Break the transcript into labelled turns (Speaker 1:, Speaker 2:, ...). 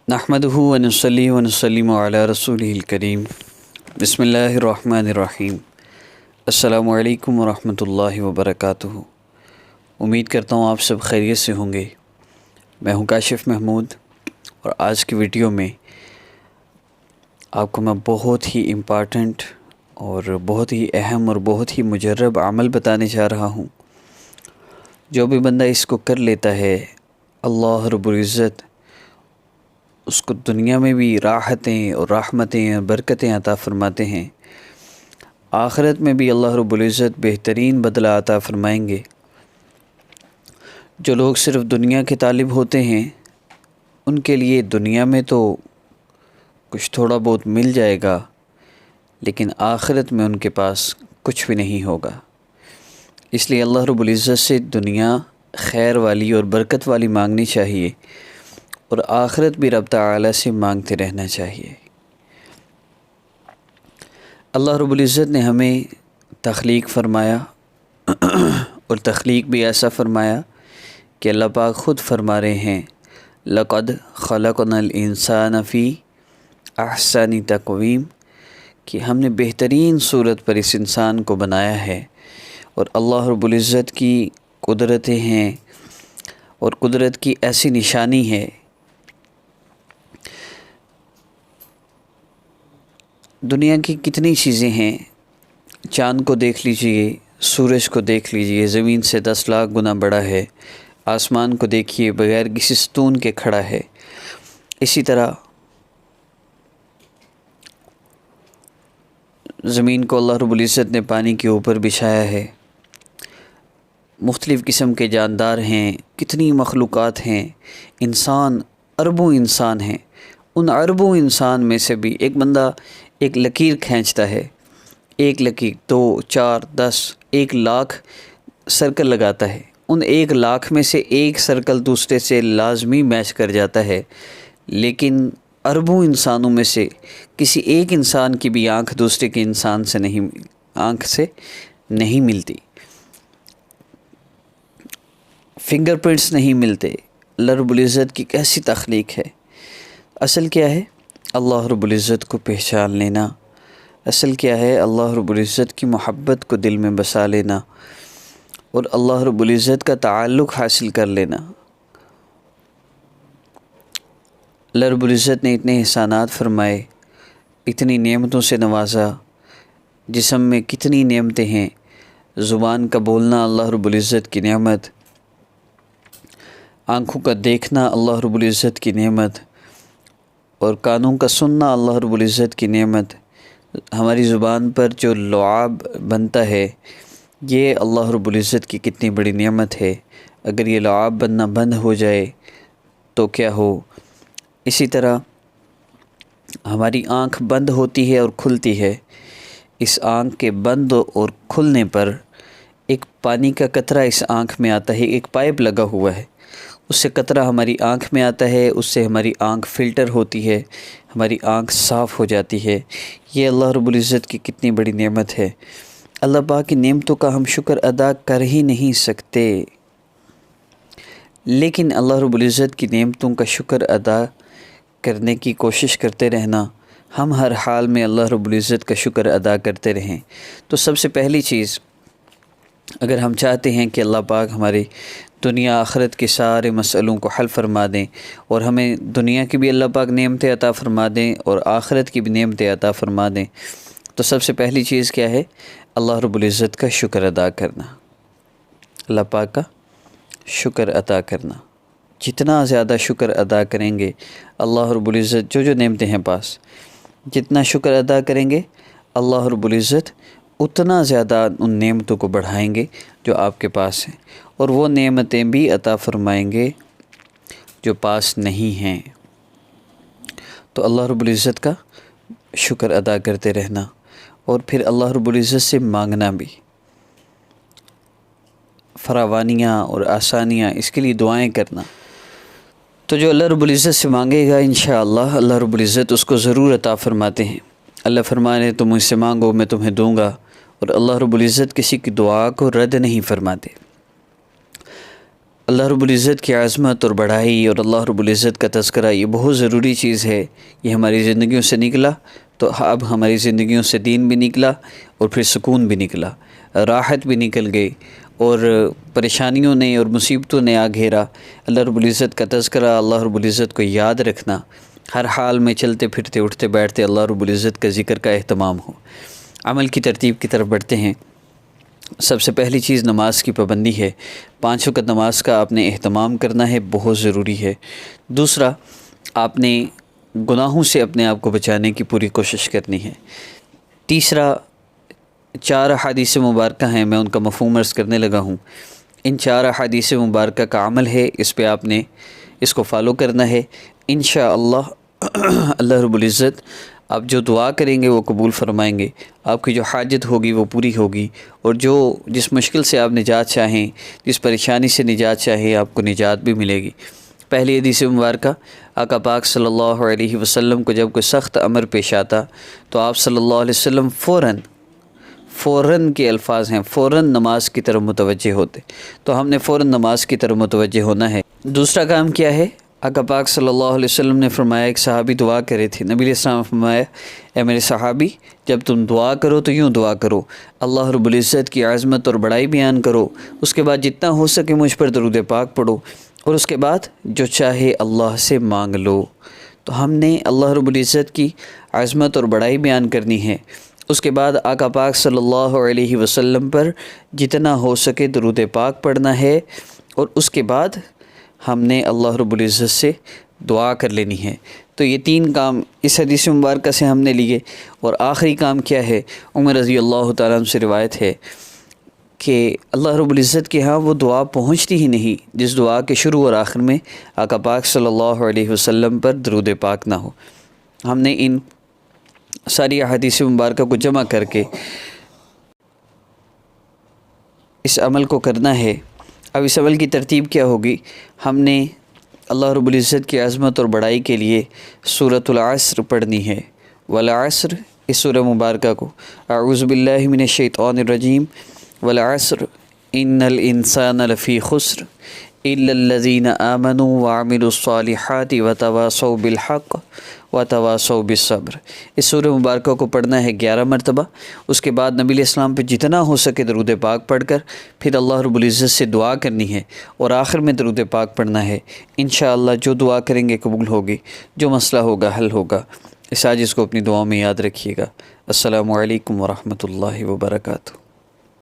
Speaker 1: نحمدہ و نصلی و نسلم علی رسولہ الکریم بسم اللہ الرحمن الرحیم السلام علیکم ورحمۃ اللہ وبرکاتہ۔ امید کرتا ہوں آپ سب خیریت سے ہوں گے۔ میں ہوں کاشف محمود، اور آج کی ویڈیو میں آپ کو میں بہت ہی امپارٹنٹ اور بہت ہی اہم اور بہت ہی مجرب عمل بتانے جا رہا ہوں۔ جو بھی بندہ اس کو کر لیتا ہے، اللہ رب العزت اس کو دنیا میں بھی راحتیں اور رحمتیں اور برکتیں عطا فرماتے ہیں، آخرت میں بھی اللہ رب العزت بہترین بدلہ عطا فرمائیں گے۔ جو لوگ صرف دنیا کے طالب ہوتے ہیں، ان کے لیے دنیا میں تو کچھ تھوڑا بہت مل جائے گا، لیکن آخرت میں ان کے پاس کچھ بھی نہیں ہوگا۔ اس لیے اللہ رب العزت سے دنیا خیر والی اور برکت والی مانگنی چاہیے، اور آخرت بھی رب تعالی سے مانگتے رہنا چاہیے۔ اللہ رب العزت نے ہمیں تخلیق فرمایا، اور تخلیق بھی ایسا فرمایا کہ اللہ پاک خود فرما رہے ہیں لَقَدْ خَلَقْنَا الْإِنسَانَ فِي أَحْسَنِ تَقْوِيمٍ، کہ ہم نے بہترین صورت پر اس انسان کو بنایا ہے۔ اور اللہ رب العزت کی قدرتیں ہیں، اور قدرت کی ایسی نشانی ہے۔ دنیا کی کتنی چیزیں ہیں، چاند کو دیکھ لیجئے، سورج کو دیکھ لیجئے، زمین سے 10 لاکھ گنا بڑا ہے۔ آسمان کو دیکھیے، بغیر کسی ستون کے کھڑا ہے۔ اسی طرح زمین کو اللہ رب العزت نے پانی کے اوپر بچھایا ہے۔ مختلف قسم کے جاندار ہیں، کتنی مخلوقات ہیں، انسان اربوں انسان ہیں۔ ان اربوں انسان میں سے بھی ایک بندہ ایک لکیر کھینچتا ہے، ایک لکیر 2 4 10 1 لاکھ سرکل لگاتا ہے۔ ان 1 لاکھ میں سے ایک سرکل دوسرے سے لازمی میچ کر جاتا ہے، لیکن اربوں انسانوں میں سے کسی ایک انسان کی بھی آنکھ دوسرے کے انسان سے نہیں ملتی، فنگر پرنٹس نہیں ملتے۔ اللہ رب العزت کی کیسی تخلیق ہے۔ اصل کیا ہے؟ اللہ رب العزت کو پہچان لینا۔ اصل کیا ہے؟ اللہ رب العزت کی محبت کو دل میں بسا لینا، اور اللہ رب العزت کا تعلق حاصل کر لینا۔ اللہ رب العزت نے اتنے احسانات فرمائے، اتنی نعمتوں سے نوازا، جسم میں کتنی نعمتیں ہیں۔ زبان کا بولنا اللہ رب العزت کی نعمت، آنکھوں کا دیکھنا اللہ رب العزت کی نعمت، اور کانوں کا سننا اللہ رب العزت کی نعمت۔ ہماری زبان پر جو لعاب بنتا ہے، یہ اللہ رب العزت کی کتنی بڑی نعمت ہے۔ اگر یہ لعاب بننا بند ہو جائے تو کیا ہو؟ اسی طرح ہماری آنکھ بند ہوتی ہے اور کھلتی ہے۔ اس آنکھ کے بند اور کھلنے پر ایک پانی کا قطرہ اس آنکھ میں آتا ہے، ایک پائپ لگا ہوا ہے، اس سے قطرہ ہماری آنکھ میں آتا ہے، اس سے ہماری آنکھ فلٹر ہوتی ہے، ہماری آنکھ صاف ہو جاتی ہے۔ یہ اللہ رب العزت کی کتنی بڑی نعمت ہے۔ اللہ پاک کی نعمتوں کا ہم شکر ادا کر ہی نہیں سکتے، لیکن اللہ رب العزت کی نعمتوں کا شکر ادا کرنے کی کوشش کرتے رہنا۔ ہم ہر حال میں اللہ رب العزت کا شکر ادا کرتے رہیں۔ تو سب سے پہلی چیز، اگر ہم چاہتے ہیں کہ اللہ پاک ہماری دنیا آخرت کے سارے مسئلوں کو حل فرما دیں، اور ہمیں دنیا کی بھی اللہ پاک نعمتیں عطا فرما دیں اور آخرت کی بھی نعمتیں عطا فرما دیں، تو سب سے پہلی چیز کیا ہے؟ اللہ رب العزت کا شکر ادا کرنا، اللہ پاک کا شکر ادا کرنا۔ جتنا زیادہ شکر ادا کریں گے، اللہ رب العزت جو نعمتیں ہیں پاس، جتنا شکر ادا کریں گے، اللہ رب العزت اتنا زیادہ ان نعمتوں کو بڑھائیں گے جو آپ کے پاس ہیں، اور وہ نعمتیں بھی عطا فرمائیں گے جو پاس نہیں ہیں۔ تو اللہ رب العزت کا شکر ادا کرتے رہنا، اور پھر اللہ رب العزت سے مانگنا بھی، فراوانیاں اور آسانیاں، اس کے لیے دعائیں کرنا۔ تو جو اللہ رب العزت سے مانگے گا، انشاءاللہ اللہ رب العزت اس کو ضرور عطا فرماتے ہیں۔ اللہ فرمانے تم مجھ سے مانگو میں تمہیں دوں گا، اور اللہ رب العزت کسی کی دعا کو رد نہیں فرماتے۔ اللہ رب العزت کی عظمت اور بڑائی اور اللہ رب العزت کا تذکرہ یہ بہت ضروری چیز ہے. یہ ہماری زندگیوں سے نکلا تو اب ہماری زندگیوں سے دین بھی نکلا اور پھر سکون بھی نکلا، راحت بھی نکل گئی اور پریشانیوں نے اور مصیبتوں نے آ گھیرا. اللہ رب العزت کا تذکرہ، اللہ رب العزت کو یاد رکھنا، ہر حال میں چلتے پھرتے اٹھتے بیٹھتے اللہ رب العزت کا ذکر کا اہتمام ہو. عمل کی ترتیب کی طرف بڑھتے ہیں. سب سے پہلی چیز نماز کی پابندی ہے. 5 وقت نماز کا آپ نے اہتمام کرنا ہے، بہت ضروری ہے. دوسرا، آپ نے گناہوں سے اپنے آپ کو بچانے کی پوری کوشش کرنی ہے. تیسرا، 4 احادیث مبارکہ ہیں، میں ان کا مفہوم عرض کرنے لگا ہوں. ان 4 احادیث مبارکہ کا عمل ہے، اس پہ آپ نے اس کو فالو کرنا ہے. انشاءاللہ اللہ رب العزت آپ جو دعا کریں گے وہ قبول فرمائیں گے. آپ کی جو حاجت ہوگی وہ پوری ہوگی، اور جس مشکل سے آپ نجات چاہیں، جس پریشانی سے نجات چاہیں، آپ کو نجات بھی ملے گی. پہلی حدیث مبارکہ، آقا پاک صلی اللہ علیہ وسلم کو جب کوئی سخت امر پیش آتا تو آپ صلی اللہ علیہ وسلم فوراً کے الفاظ ہیں، فوراً نماز کی طرف متوجہ ہوتے. تو ہم نے فوراً نماز کی طرف متوجہ ہونا ہے. دوسرا کام کیا ہے؟ آقا پاک صلی اللہ علیہ وسلم نے فرمایا، ایک صحابی دعا کرے تھے، نبی علیہ السلام نے فرمایا، اے میرے صحابی، جب تم دعا کرو تو یوں دعا کرو، اللہ رب العزت کی عظمت اور بڑائی بیان کرو، اس کے بعد جتنا ہو سکے مجھ پر درود پاک پڑھو، اور اس کے بعد جو چاہے اللہ سے مانگ لو. تو ہم نے اللہ رب العزت کی عظمت اور بڑائی بیان کرنی ہے. اس کے بعد آقا پاک صلی اللہ علیہ وسلم پر جتنا ہو سکے درود پاک پڑھنا ہے، اور اس کے بعد ہم نے اللہ رب العزت سے دعا کر لینی ہے. تو یہ 3 کام اس حدیث مبارکہ سے ہم نے لیے. اور آخری کام کیا ہے؟ عمر رضی اللہ تعالیٰ عنہ سے روایت ہے کہ اللہ رب العزت کے ہاں وہ دعا پہنچتی ہی نہیں جس دعا کے شروع اور آخر میں آقا پاک صلی اللہ علیہ وسلم پر درود پاک نہ ہو. ہم نے ان ساری احادیث مبارکہ کو جمع کر کے اس عمل کو کرنا ہے. اب اس عمل کی ترتیب کیا ہوگی؟ ہم نے اللہ رب العزت کی عظمت اور بڑائی کے لیے سورۃ العصر پڑھنی ہے. والعصر، اس سورہ مبارکہ کو، اعوذ باللہ من الشیطان الرجیم، والعصر ان الانسان لفی خسر الا الذین آمنوا وعملوا الصالحات وتواصوا بالحق وتواصوا بالصبر. اس سورہ مبارکہ کو پڑھنا ہے 11 مرتبہ. اس کے بعد نبی علیہ السلام پہ جتنا ہو سکے درود پاک پڑھ کر پھر اللہ رب العزت سے دعا کرنی ہے، اور آخر میں درود پاک پڑھنا ہے. انشاءاللہ جو دعا کریں گے قبول ہوگی، جو مسئلہ ہوگا حل ہوگا. اس عاجز کو اپنی دعاؤں میں یاد رکھیے گا. السلام علیکم ورحمۃ اللہ وبرکاتہ.